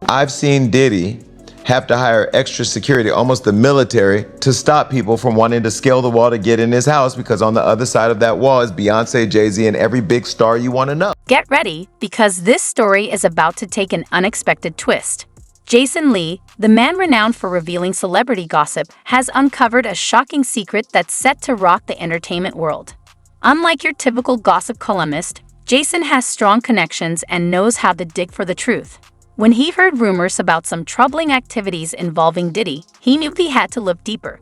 I've seen Diddy have to hire extra security, almost the military, to stop people from wanting to scale the wall to get in his house, because on the other side of that wall is Beyonce, Jay-Z, and every big star you want to know. Get ready, because this story is about to take an unexpected twist. Jason Lee, the man renowned for revealing celebrity gossip, has uncovered a shocking secret that's set to rock the entertainment world. Unlike your typical gossip columnist, Jason has strong connections and knows how to dig for the truth. When he heard rumors about some troubling activities involving Diddy, he knew he had to look deeper.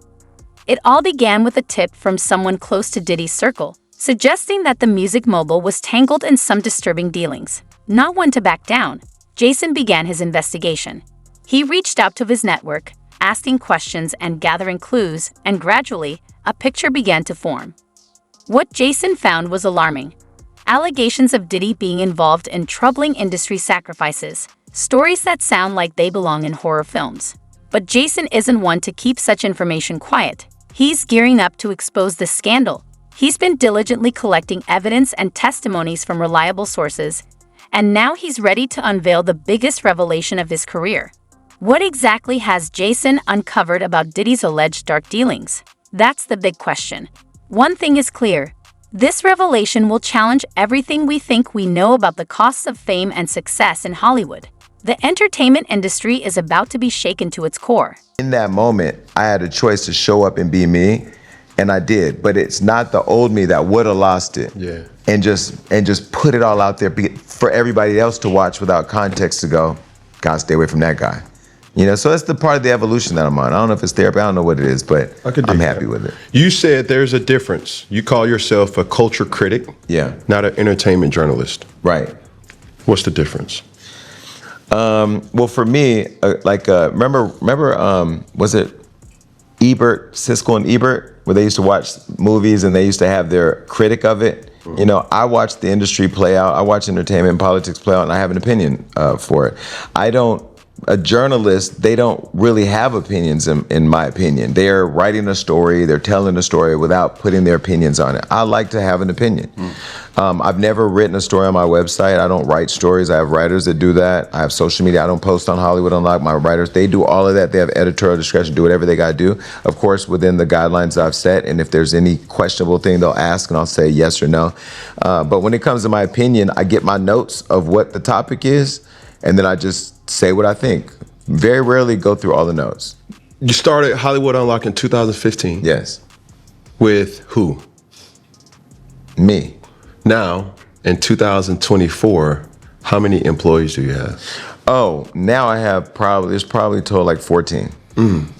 It all began with a tip from someone close to Diddy's circle, suggesting that the music mogul was tangled in some disturbing dealings. Not one to back down, Jason began his investigation. He reached out to his network, asking questions and gathering clues, and gradually, a picture began to form. What Jason found was alarming. Allegations of Diddy being involved in troubling industry sacrifices, stories that sound like they belong in horror films. But Jason isn't one to keep such information quiet. He's gearing up to expose the scandal. He's been diligently collecting evidence and testimonies from reliable sources, and now he's ready to unveil the biggest revelation of his career. What exactly has Jason uncovered about Diddy's alleged dark dealings? That's the big question. One thing is clear. This revelation will challenge everything we think we know about the costs of fame and success in Hollywood. The entertainment industry is about to be shaken to its core. In that moment, I had a choice to show up and be me, and I did. But it's not the old me that would have lost it. Yeah. And just put it all out there for everybody else to watch without context to go, gotta stay away from that guy. You know, so that's the part of the evolution that I'm on. I don't know if it's therapy, I don't know what it is, but I'm happy with it. You said there's a difference. You call yourself a culture critic, not an entertainment journalist. Right. What's the difference? Well, for me, remember, was it Ebert, Siskel and Ebert, where they used to watch movies and they used to have their critic of it? You know, I watch the industry play out. I watch entertainment and politics play out, and I have an opinion for it. A journalist, they don't really have opinions, in my opinion. They're writing a story, they're telling a story without putting their opinions on it. I like to have an opinion. I've never written a story on my website. I don't write stories. I have writers that do that. I have social media. I don't post on Hollywood Unlocked. My writers, they do all of that. They have editorial discretion, do whatever they got to do. Of course, within the guidelines I've set, and if there's any questionable thing, they'll ask, and I'll say yes or no. But when it comes to my opinion, I get my notes of what the topic is, and then I just say what I think. Very rarely go through all the notes. You started Hollywood Unlocked in 2015. Yes. With who? Me. Now, in 2024, how many employees do you have? Oh, now I have there's probably total like 14.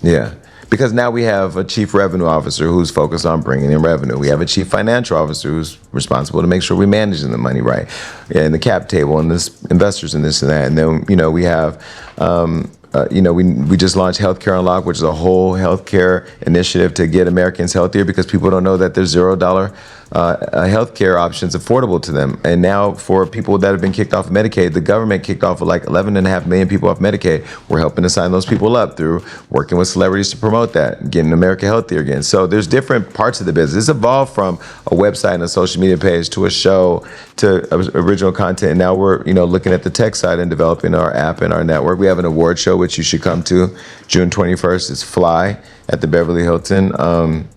Yeah. Because now we have a chief revenue officer who's focused on bringing in revenue. We have a chief financial officer who's responsible to make sure we're managing the money right, and the cap table and this investors and this and that. And then, you know, we have, we just launched Healthcare Unlocked, which is a whole healthcare initiative to get Americans healthier, because people don't know that there's $0 healthcare options affordable to them. And now for people that have been kicked off of Medicaid, the government kicked off like 11.5 million people off Medicaid. We're helping to sign those people up through working with celebrities to promote that, getting America healthier again. So there's different parts of the business. It's evolved from a website and a social media page to a show to original content. And now we're, looking at the tech side and developing our app and our network. We have an award show, which you should come to June 21st. It's Fly at the Beverly Hilton.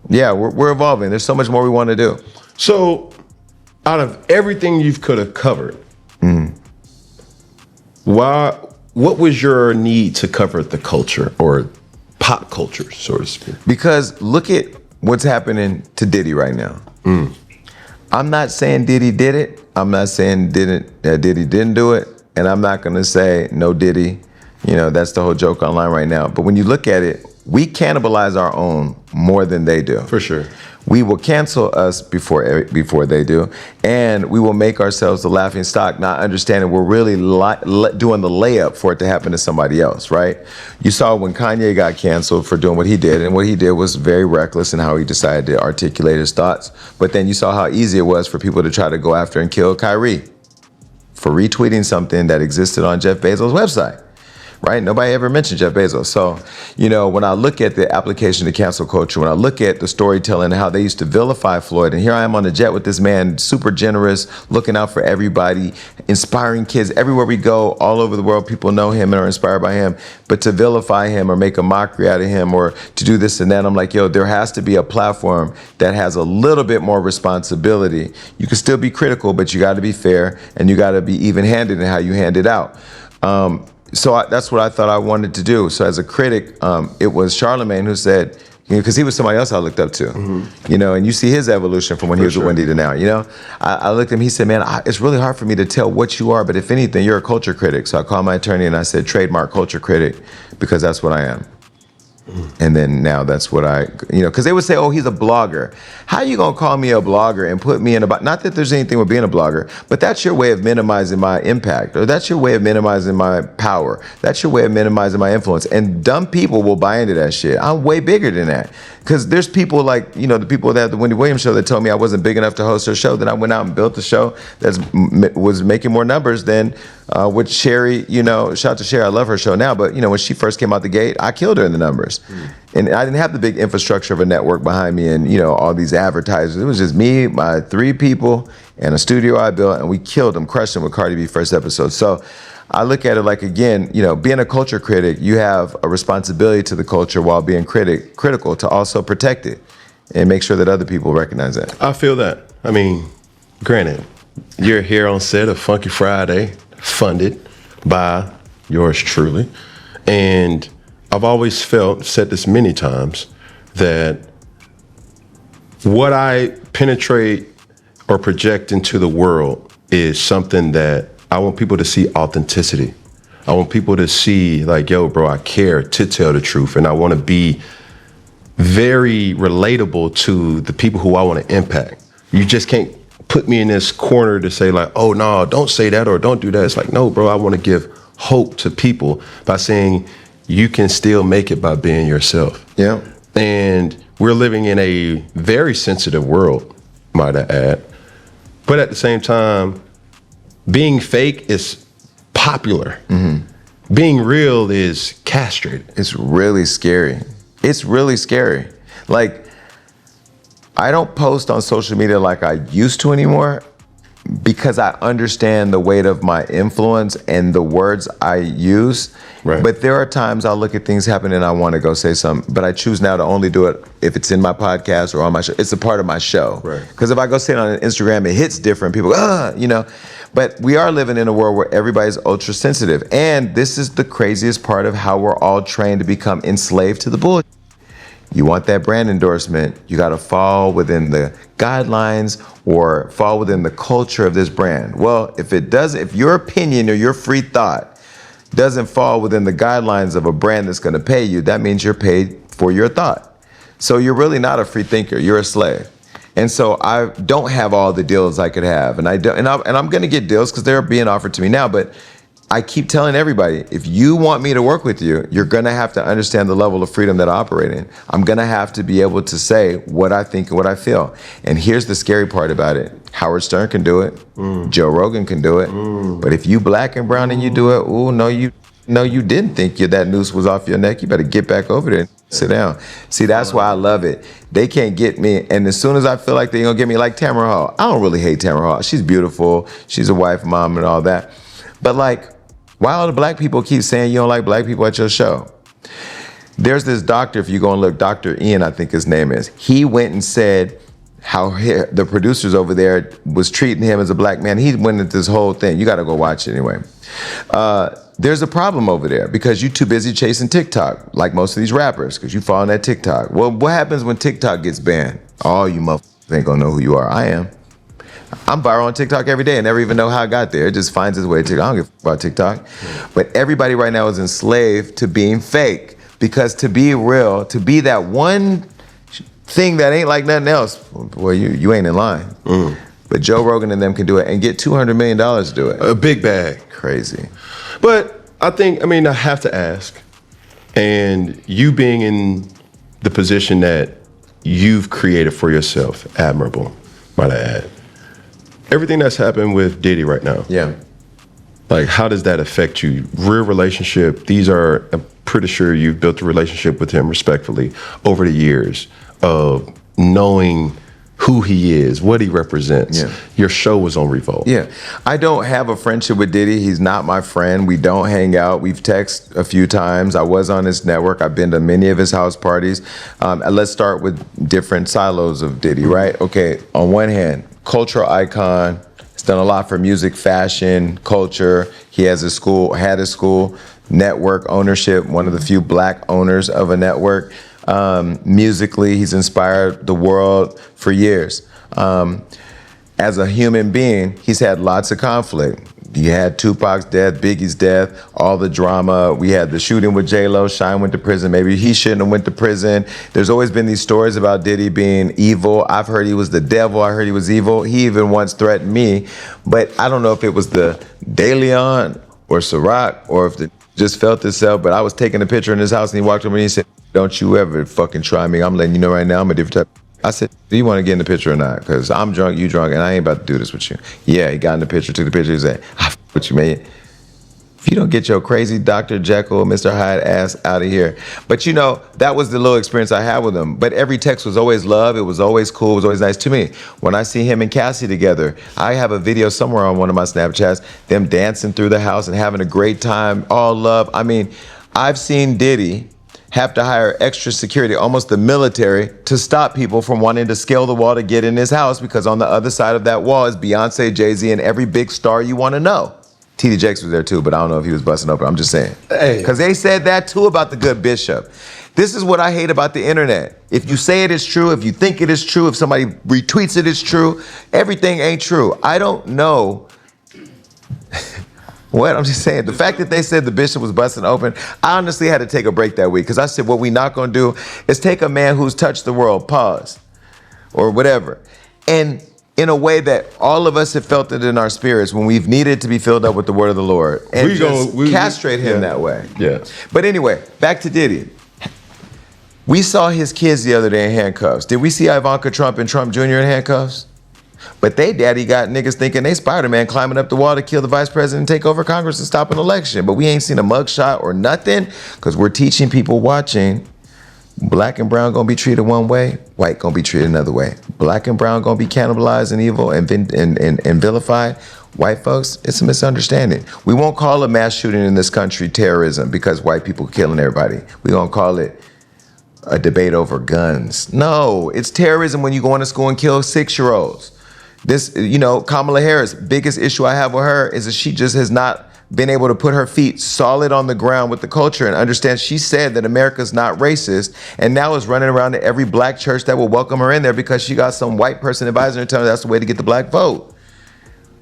We're evolving. There's so much more we want to do. So, out of everything you could have covered, what was your need to cover the culture or pop culture, so to speak? Because look at what's happening to Diddy right now. I'm not saying Diddy did it. I'm not saying Diddy didn't do it. And I'm not going to say no Diddy. That's the whole joke online right now. But when you look at it, we cannibalize our own more than they do. For sure. We will cancel us before they do, and we will make ourselves the laughing stock, not understanding we're really doing the layup for it to happen to somebody else, right? You saw when Kanye got canceled for doing what he did, and what he did was very reckless in how he decided to articulate his thoughts. But then you saw how easy it was for people to try to go after and kill Kyrie for retweeting something that existed on Jeff Bezos' website. right? Nobody ever mentioned Jeff Bezos. So, when I look at the application to cancel culture, when I look at the storytelling, how they used to vilify Floyd, and here I am on the jet with this man, super generous, looking out for everybody, inspiring kids everywhere we go, all over the world, people know him and are inspired by him, but to vilify him or make a mockery out of him or to do this and that, I'm like, yo, there has to be a platform that has a little bit more responsibility. You can still be critical, but you got to be fair and you got to be even-handed in how you hand it out. That's what I thought I wanted to do. So as a critic, it was Charlemagne who said, because he was somebody else I looked up to, and you see his evolution from when he was with Wendy to now, I looked at him, he said, man, it's really hard for me to tell what you are, but if anything, you're a culture critic. So I called my attorney and I said, trademark culture critic, because that's what I am. And then now that's what because they would say, oh, he's a blogger. How you gonna call me a blogger and put me in not that there's anything with being a blogger, but that's your way of minimizing my impact, or that's your way of minimizing my power. That's your way of minimizing my influence. And dumb people will buy into that shit. I'm way bigger than that. Because there's people like, the people that had the Wendy Williams show that told me I wasn't big enough to host her show. Then I went out and built the show that was making more numbers than with Sherry. Shout out to Sherry, I love her show now. But, when she first came out the gate, I killed her in the numbers. And I didn't have the big infrastructure of a network behind me and, all these advertisers. It was just me, my 3 people, and a studio I built, and we killed them, crushed them with Cardi B first episode. So I look at it like, again, being a culture critic, you have a responsibility to the culture while being critical to also protect it and make sure that other people recognize that. I feel that. I mean, granted, you're here on set of Funky Friday, funded by yours truly. And I've always said this many times, that what I penetrate or project into the world is something that I want people to see authenticity. I want people to see like, yo, bro, I care to tell the truth. And I want to be very relatable to the people who I want to impact. You just can't put me in this corner to say like, oh, no, don't say that or don't do that. It's like, no, bro, I want to give hope to people by saying you can still make it by being yourself. Yeah. And we're living in a very sensitive world, might I add. But at the same time, being fake is popular. Being real is castrated. It's really scary. It's really scary. Like, I don't post on social media like I used to anymore because I understand the weight of my influence and the words I use. Right. But there are times I'll look at things happen and I want to go say something, but I choose now to only do it if it's in my podcast or on my show. It's a part of my show. Right. Because if I go say it on Instagram, it hits different. People go, But we are living in a world where everybody's ultra sensitive. And this is the craziest part of how we're all trained to become enslaved to the bullshit. You want that brand endorsement, you got to fall within the guidelines or fall within the culture of this brand. Well, if your opinion or your free thought doesn't fall within the guidelines of a brand that's going to pay you, that means you're paid for your thought. So you're really not a free thinker, you're a slave. And so I don't have all the deals I could have, and I'm going to get deals because they're being offered to me now, but I keep telling everybody, if you want me to work with you, you're going to have to understand the level of freedom that I operate in. I'm going to have to be able to say what I think and what I feel. And here's the scary part about it. Howard Stern can do it. Joe Rogan can do it. But if you black and brown and you do it, you didn't think that noose was off your neck. You better get back over there and sit down. See, that's why I love it. They can't get me. And as soon as I feel like they're going to get me, like Tamara Hall. I don't really hate Tamara Hall. She's beautiful. She's a wife, mom, and all that. But like, why all the black people keep saying you don't like black people at your show? There's this doctor, if you go and look, Dr. Ian, I think his name is. He went and said how the producers over there was treating him as a black man. He went into this whole thing. You got to go watch it anyway. There's a problem over there because you're too busy chasing TikTok, like most of these rappers, because you fall on that TikTok. Well, what happens when TikTok gets banned? Oh, you motherfuckers ain't gonna know who you are. I am. I'm viral on TikTok every day and never even know how I got there. It just finds its way to TikTok. I don't give a fuck about TikTok. But everybody right now is enslaved to being fake because to be real, to be that one thing that ain't like nothing else, well, you ain't in line. But Joe Rogan and them can do it and get $200 million to do it. A big bag. Crazy. But I have to ask, and you being in the position that you've created for yourself, admirable, might I add. Everything that's happened with Diddy right now. Yeah. Like, how does that affect you? Real relationship, I'm pretty sure you've built a relationship with him respectfully over the years of knowing who he is, what he represents. Yeah. Your show was on Revolt. Yeah. I don't have a friendship with Diddy. He's not my friend. We don't hang out. We've texted a few times. I was on his network. I've been to many of his house parties. Let's start with different silos of Diddy, right? Okay, on one hand, cultural icon. He's done a lot for music, fashion, culture. He has had a school, network ownership, one of the few black owners of a network. Musically, he's inspired the world for years. As a human being, he's had lots of conflict. You had Tupac's death, Biggie's death, all the drama. We had the shooting with J-Lo. Shine went to prison. Maybe he shouldn't have went to prison. There's always been these stories about Diddy being evil. I've heard he was the devil. I heard he was evil. He even once threatened me. But I don't know if it was the De Leon or Ciroc or if it just felt itself. But I was taking a picture in his house and he walked over and he said, "Don't you ever fucking try me. I'm letting you know right now I'm a different type." I said, "Do you want to get in the picture or not? Because I'm drunk, you drunk, and I ain't about to do this with you." Yeah, he got in the picture, took the picture. He said, "I f with you, man. If you don't get your crazy Dr. Jekyll, Mr. Hyde ass out of here." But you know, that was the little experience I had with him. But every text was always love. It was always cool. It was always nice to me. When I see him and Cassie together, I have a video somewhere on one of my Snapchats, them dancing through the house and having a great time, all love. I mean, I've seen Diddy have to hire extra security, almost the military, to stop people from wanting to scale the wall to get in his house because on the other side of that wall is Beyonce, Jay-Z, and every big star you want to know. T.D. Jakes was there too, but I don't know if he was busting open. I'm just saying. Because they said that too about the good bishop. This is what I hate about the internet. If you say it is true, if you think it is true, if somebody retweets it is true, everything ain't true. I don't know. What? I'm just saying, the fact that they said the bishop was busting open, I honestly had to take a break that week because I said, what we not gonna do is take a man who's touched the world, pause, or whatever, and in a way that all of us have felt it in our spirits when we've needed to be filled up with the word of the Lord and castrate him that way. Yeah. But anyway, back to Diddy. We saw his kids the other day in handcuffs. Did we see Ivanka Trump and Trump Jr. in handcuffs? But they daddy got niggas thinking they Spider-Man climbing up the wall to kill the vice president and take over Congress and stop an election. But we ain't seen a mugshot or nothing because we're teaching people watching. Black and brown gonna be treated one way, white gonna be treated another way. Black and brown gonna be cannibalized and evil and vilified. White folks, it's a misunderstanding. We won't call a mass shooting in this country terrorism because white people killing everybody. We gonna call it a debate over guns. No, it's terrorism when you go into school and kill 6-year-olds. This, you know, Kamala Harris, biggest issue I have with her is that she just has not been able to put her feet solid on the ground with the culture and understand she said that America's not racist and now is running around to every black church that will welcome her in there because she got some white person advising her telling her that's the way to get the black vote.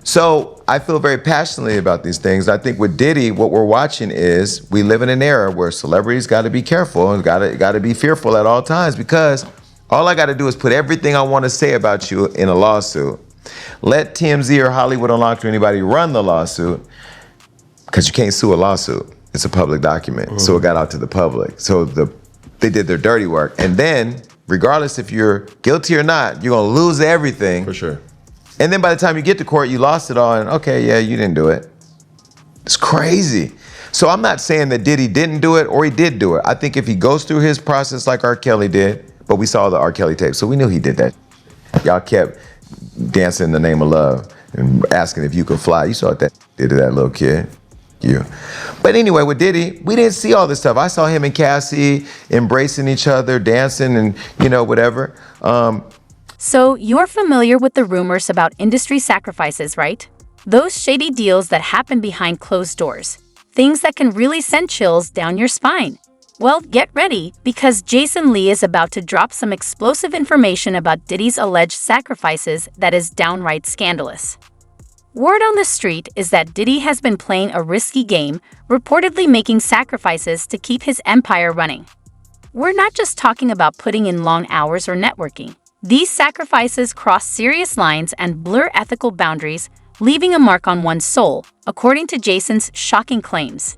So I feel very passionately about these things. I think with Diddy, what we're watching is we live in an era where celebrities got to be careful and got to be fearful at all times because all I got to do is put everything I want to say about you in a lawsuit. Let TMZ or Hollywood Unlocked or anybody run the lawsuit because you can't sue a lawsuit. It's a public document. Mm-hmm. So it got out to the public. So they did their dirty work. And then, regardless if you're guilty or not, you're going to lose everything. For sure. And then by the time you get to court, you lost it all. And okay, yeah, you didn't do it. It's crazy. So I'm not saying that Diddy didn't do it or he did do it. I think if he goes through his process like R. Kelly did, but we saw the R. Kelly tape, so we knew he did that. Y'all kept dancing in the name of love and asking if you could fly. You saw what that did to that little kid. You. But anyway, with Diddy, we didn't see all this stuff. I saw him and Cassie embracing each other, dancing and, you know, whatever. So you're familiar with the rumors about industry sacrifices, right? Those shady deals that happen behind closed doors. Things that can really send chills down your spine. Well, get ready, because Jason Lee is about to drop some explosive information about Diddy's alleged sacrifices that is downright scandalous. Word on the street is that Diddy has been playing a risky game, reportedly making sacrifices to keep his empire running. We're not just talking about putting in long hours or networking. These sacrifices cross serious lines and blur ethical boundaries, leaving a mark on one's soul, according to Jason's shocking claims.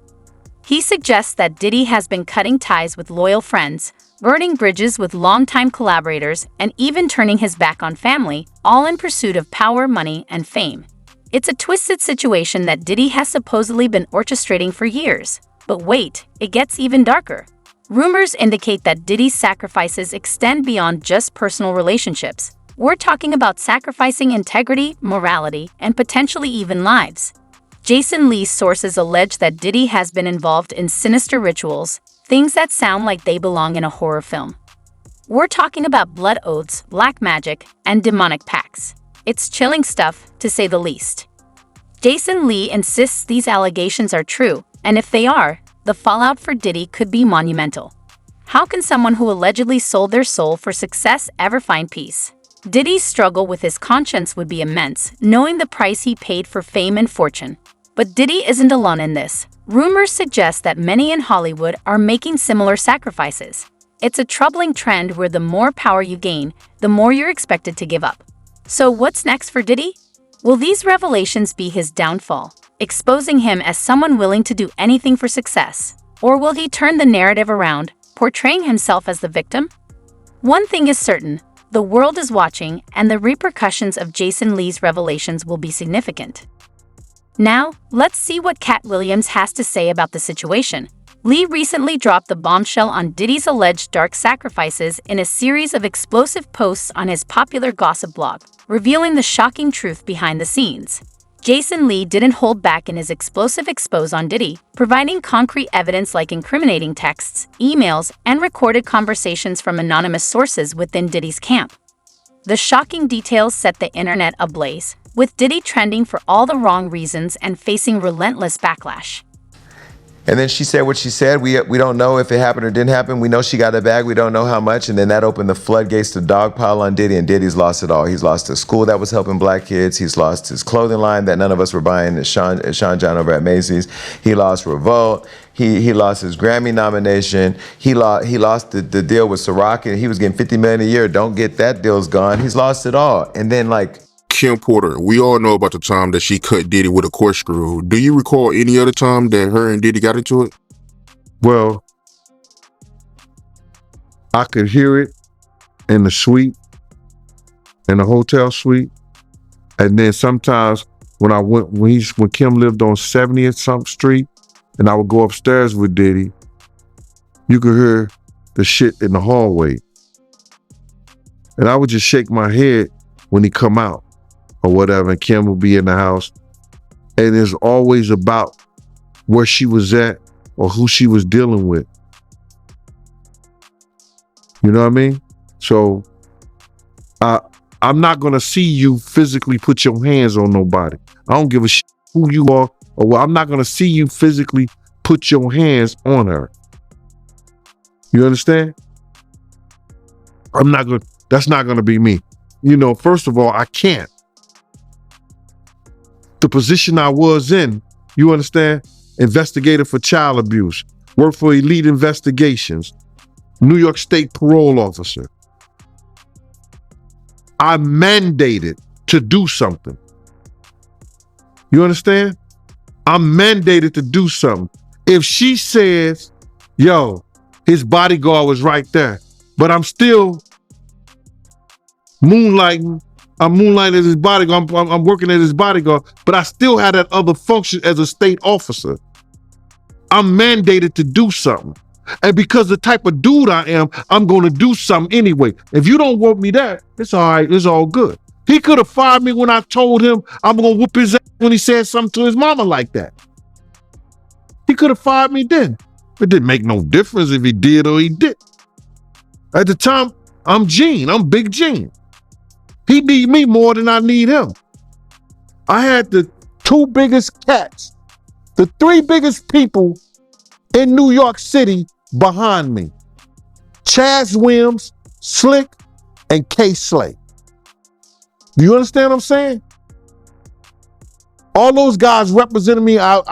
He suggests that Diddy has been cutting ties with loyal friends, burning bridges with longtime collaborators, and even turning his back on family, all in pursuit of power, money, and fame. It's a twisted situation that Diddy has supposedly been orchestrating for years. But wait, it gets even darker. Rumors indicate that Diddy's sacrifices extend beyond just personal relationships. We're talking about sacrificing integrity, morality, and potentially even lives. Jason Lee's sources allege that Diddy has been involved in sinister rituals, things that sound like they belong in a horror film. We're talking about blood oaths, black magic, and demonic pacts. It's chilling stuff, to say the least. Jason Lee insists these allegations are true, and if they are, the fallout for Diddy could be monumental. How can someone who allegedly sold their soul for success ever find peace? Diddy's struggle with his conscience would be immense, knowing the price he paid for fame and fortune. But Diddy isn't alone in this. Rumors suggest that many in Hollywood are making similar sacrifices. It's a troubling trend where the more power you gain, the more you're expected to give up. So what's next for Diddy? Will these revelations be his downfall, exposing him as someone willing to do anything for success? Or will he turn the narrative around, portraying himself as the victim? One thing is certain, the world is watching, and the repercussions of Jason Lee's revelations will be significant. Now, let's see what Cat Williams has to say about the situation. Lee recently dropped the bombshell on Diddy's alleged dark sacrifices in a series of explosive posts on his popular gossip blog, revealing the shocking truth behind the scenes. Jason Lee didn't hold back in his explosive expose on Diddy, providing concrete evidence like incriminating texts, emails, and recorded conversations from anonymous sources within Diddy's camp. The shocking details set the internet ablaze, with Diddy trending for all the wrong reasons and facing relentless backlash. And then she said what she said. We don't know if it happened or didn't happen. We know she got a bag. We don't know how much. And then that opened the floodgates to dogpile on Diddy, and Diddy's lost it all. He's lost a school that was helping black kids. He's lost his clothing line that none of us were buying at Sean John over at Macy's. He lost Revolt. He lost his Grammy nomination. He lost the deal with Ciroc. He was getting $50 million a year. Don't get that deal's gone. He's lost it all. And then Kim Porter, we all know about the time that she cut Diddy with a corkscrew. Do you recall any other time that her and Diddy got into it? Well, I could hear it in the suite, in the hotel suite. And then sometimes when Kim lived on 70th something street and I would go upstairs with Diddy, you could hear the shit in the hallway. And I would just shake my head when he come out or whatever, and Kim would be in the house. And it's always about where she was at or who she was dealing with. You know what I mean? So I'm not gonna see you physically put your hands on nobody. I don't give a shit who you are, or what. I'm not gonna see you physically put your hands on her. You understand? That's not gonna be me. You know, first of all, I can't. The position I was in, you understand? Investigator for child abuse, worked for Elite Investigations, New York State parole officer. I'm mandated to do something. You understand? I'm mandated to do something. If she says, yo, his bodyguard was right there, but I'm still moonlighting. I'm moonlighting as his bodyguard. I'm working as his bodyguard, but I still have that other function as a state officer. I'm mandated to do something. And because the type of dude I am, I'm going to do something anyway. If you don't want me there, it's all right. It's all good. He could have fired me when I told him I'm going to whoop his ass when he said something to his mama like that. He could have fired me then. It didn't make no difference if he did or he did. At the time, I'm Gene. I'm Big Gene. He need me more than I need him. I had the two biggest cats, the three biggest people in New York City behind me. Chaz Williams, Slick, and K. Slay. Do you understand what I'm saying? All those guys representing me, I'm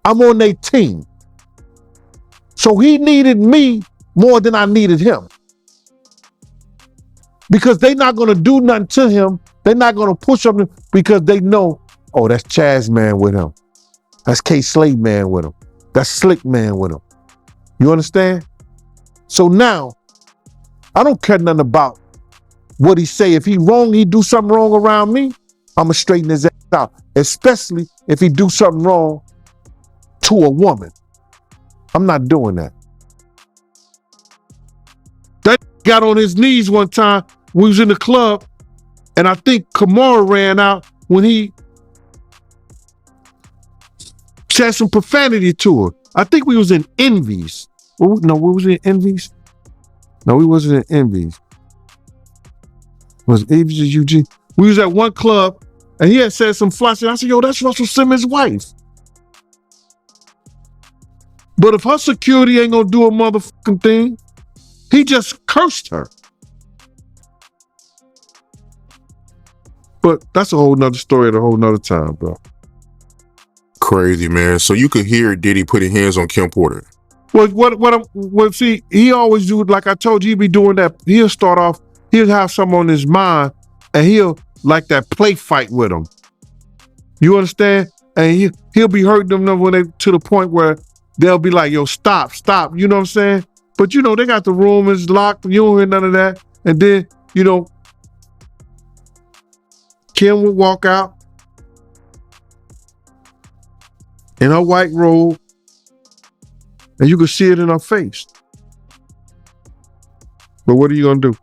on their team. So he needed me more than I needed him. Because they're not going to do nothing to him. They're not going to push up because they know, oh, that's Chaz man with him. That's K. Slade man with him. That's Slick man with him. You understand? So now, I don't care nothing about what he say. If he wrong, he do something wrong around me, I'ma straighten his ass fucked out, especially if he do something wrong to a woman. I'm not doing that. That got on his knees one time when we was in the club, and I think Kamara ran out when he said some profanity to her. I think we was in Envy's. No, we was in Envy's? No, we wasn't in Envy's. Was Envy's or Eugene? We was at one club, and he had said some fly shit. I said, yo, that's Russell Simmons' wife. But if her security ain't gonna do a motherfucking thing, he just cursed her. But that's a whole nother story at a whole nother time, bro. Crazy, man. So you could hear Diddy putting hands on Kim Porter. Well, see, he always do, like I told you, he be doing that. He'll start off, he'll have something on his mind, and he'll like that play fight with them. You understand? And he'll be hurting them when they to the point where they'll be like, yo, stop. You know what I'm saying? But you know, they got the room is locked. You don't hear none of that. And then, you know, Kim would walk out in her white robe, and you could see it in her face. But what are you gonna do?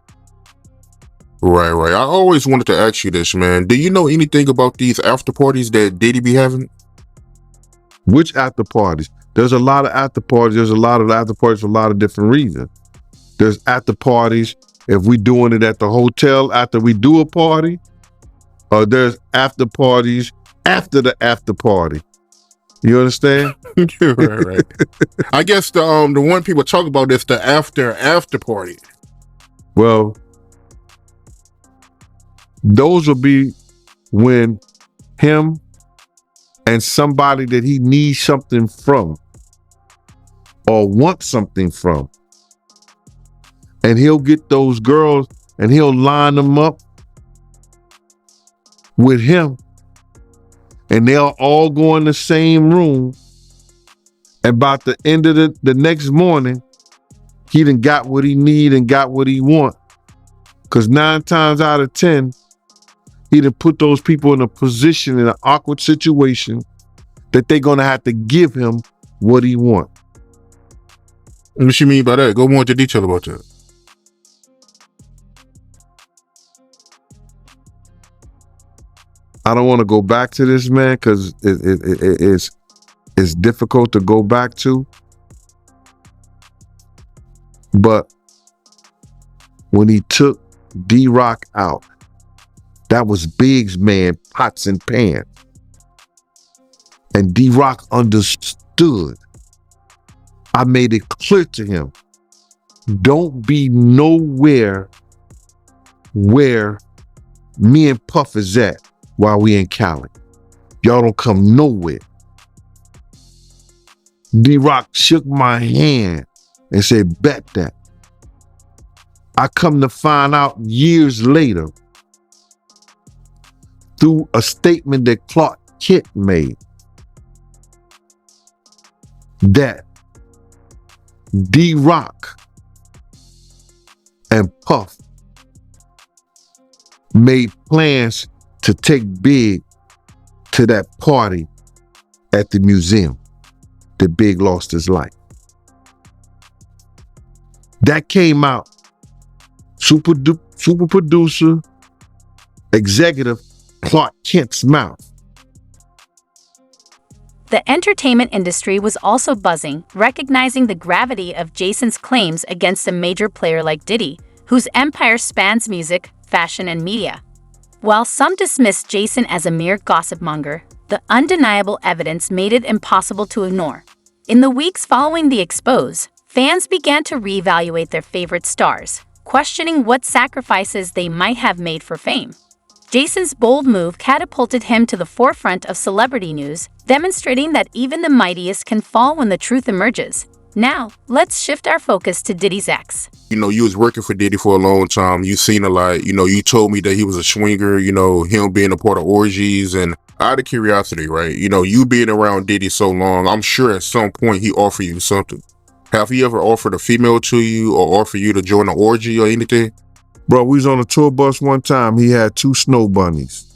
Right. I always wanted to ask you this, man. Do you know anything about these after parties that Diddy be having? Which after parties? There's a lot of after parties. There's a lot of after parties for a lot of different reasons. There's after parties if we doing it at the hotel after we do a party, or there's after parties after the after party. You understand? right. I guess the one people talk about is the after party. Well, those will be when him and somebody that he needs something from or wants something from, and he'll get those girls and he'll line them up with him, and they'll all go in the same room, and about the end of the next morning, he done got what he need and got what he want. Because 9 times out of 10, he done put those people in a position, in an awkward situation, that they're gonna have to give him what he want. What you mean by that? Go more into detail about that. I don't want to go back to this, man, because it's difficult to go back to. But when he took D-Rock out, that was Big's man, pots and pans. And D-Rock understood. I made it clear to him, don't be nowhere where me and Puff is at while we in Cali. Y'all don't come nowhere. D-Rock shook my hand and said, bet that. I come to find out years later through a statement that Clark Kent made that D-Rock and Puff made plans to take Big to that party at the museum that Big lost his life. That came out, super producer, executive Clark Kent's mouth. The entertainment industry was also buzzing, recognizing the gravity of Jason's claims against a major player like Diddy, whose empire spans music, fashion, and media. While some dismissed Jason as a mere gossip monger, the undeniable evidence made it impossible to ignore. In the weeks following the expose, fans began to reevaluate their favorite stars, questioning what sacrifices they might have made for fame. Jason's bold move catapulted him to the forefront of celebrity news, demonstrating that even the mightiest can fall when the truth emerges. Now, let's shift our focus to Diddy's ex. You know, you was working for Diddy for a long time. You seen a lot. You know, you told me that he was a swinger, you know, him being a part of orgies. And out of curiosity, right, you know, you being around Diddy so long, I'm sure at some point he offered you something. Have he ever offered a female to you or offered you to join an orgy or anything? Bro, we was on a tour bus one time. He had 2 snow bunnies.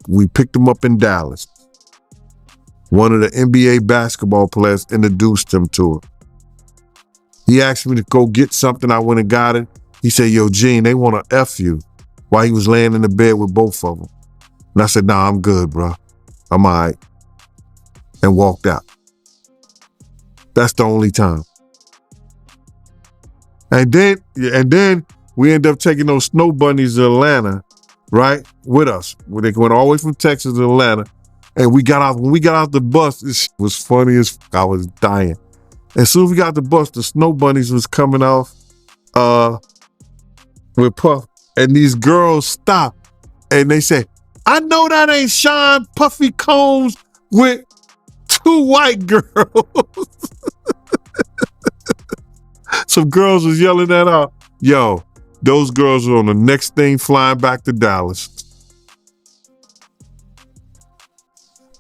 We picked him up in Dallas. One of the NBA basketball players introduced him to her. He asked me to go get something. I went and got it. He said, yo, Gene, they want to F you, while he was laying in the bed with both of them. And I said, nah, I'm good, bro. I'm all right. And walked out. That's the only time. And then we ended up taking those snow bunnies to Atlanta, right, with us. They went all the way from Texas to Atlanta. And when we got out the bus, it was funny as I was dying. As soon as we got the bus, the snow bunnies was coming off with Puff. And these girls stopped and they said, I know that ain't Sean Puffy Combs with 2 white girls. Some girls was yelling that out. Yo, those girls were on the next thing flying back to Dallas.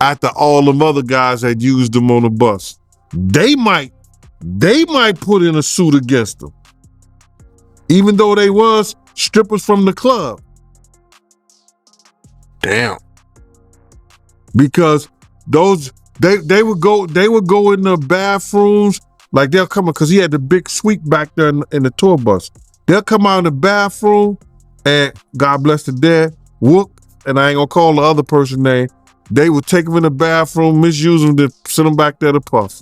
After all them other guys had used them on the bus. They might put in a suit against them. Even though they was strippers from the club. Damn. Because they would go in the bathrooms, like they'll come in, because he had the big suite back there in the tour bus. They'll come out in the bathroom and God bless the dead, Wook, and I ain't gonna call the other person's name. They would take him in the bathroom, misuse him, then send him back there to Puff.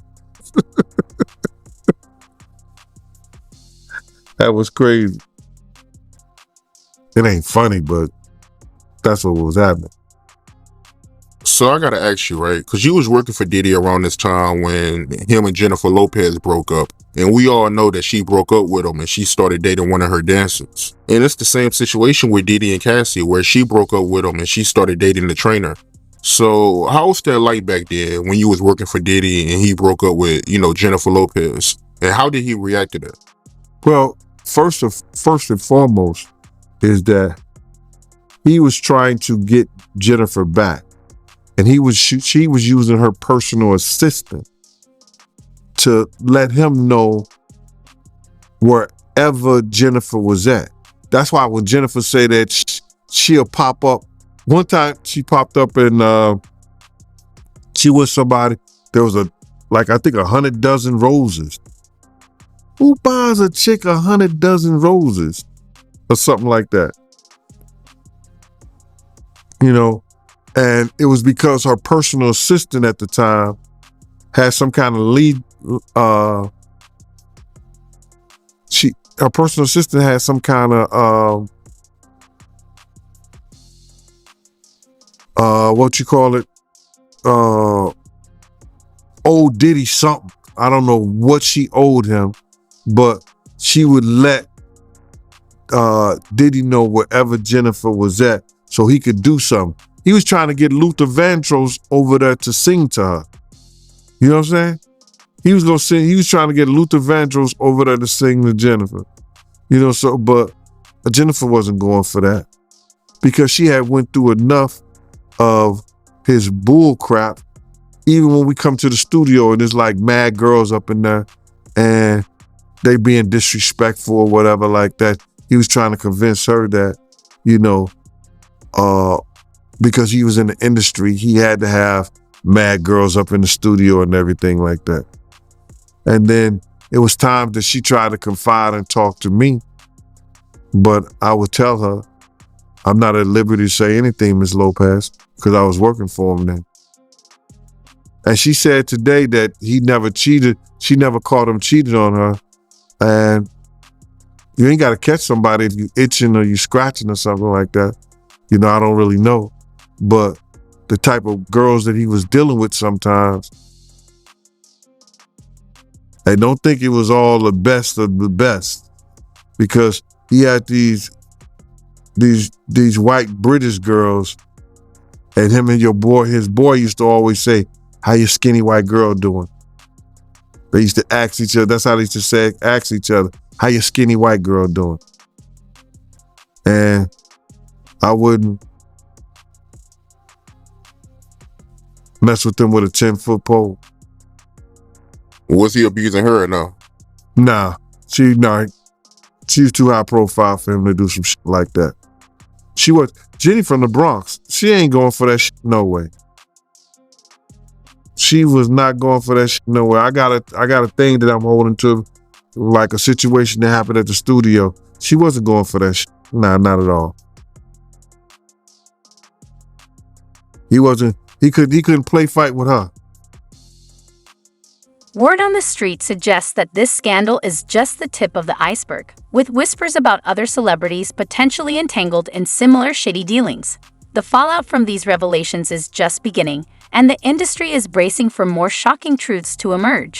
That was crazy. It ain't funny, but that's what was happening. So I gotta ask you, right? Because you was working for Diddy around this time when him and Jennifer Lopez broke up. And we all know that she broke up with him and she started dating one of her dancers. And it's the same situation with Diddy and Cassie, where she broke up with him and she started dating the trainer. So how was that like back then when you was working for Diddy and he broke up with, Jennifer Lopez? And how did he react to that? Well, first and foremost is that he was trying to get Jennifer back. And she was using her personal assistant to let him know wherever Jennifer was at. That's why when Jennifer said that she'll pop up, one time she popped up and she was somebody, there was I think 100 dozen roses. Who buys a chick 100 dozen roses? Or something like that. And it was because her personal assistant at the time had some kind of lead. Her personal assistant had some kind of owed Diddy something. I don't know what she owed him, but she would let Diddy know wherever Jennifer was at so he could do something. He was trying to get Luther Vandross over there to sing to her. You know what I'm saying? He was gonna sing. He was trying to get Luther Vandross over there to sing to Jennifer. But Jennifer wasn't going for that because she had went through enough of his bull crap. Even when we come to the studio and there's like mad girls up in there and they being disrespectful or whatever like that, he was trying to convince her that, because he was in the industry, he had to have mad girls up in the studio and everything like that. And then it was time that she tried to confide and talk to me. But I would tell her, I'm not at liberty to say anything, Ms. Lopez, because I was working for him then. And she said today that he never cheated. She never caught him cheating on her. And you ain't got to catch somebody if you itching or you scratching or something like that. I don't really know. But the type of girls that he was dealing with sometimes, I don't think it was all the best of the best, because he had these white British girls, and him and his boy used to always say, how your skinny white girl doing? They used to ask each other, that's how they used to ask each other, how your skinny white girl doing? And I wouldn't mess with them with a 10-foot pole. Was he abusing her or no? Nah, she was too high profile for him to do some shit like that. She was Jenny from the Bronx. She ain't going for that shit. No way. She was not going for that shit. No way. I got a thing that I'm holding to, like a situation that happened at the studio. She wasn't going for that shit. Nah, not at all. He wasn't. He couldn't play fight with her. Word on the street suggests that this scandal is just the tip of the iceberg, with whispers about other celebrities potentially entangled in similar shady dealings. The fallout from these revelations is just beginning, and the industry is bracing for more shocking truths to emerge.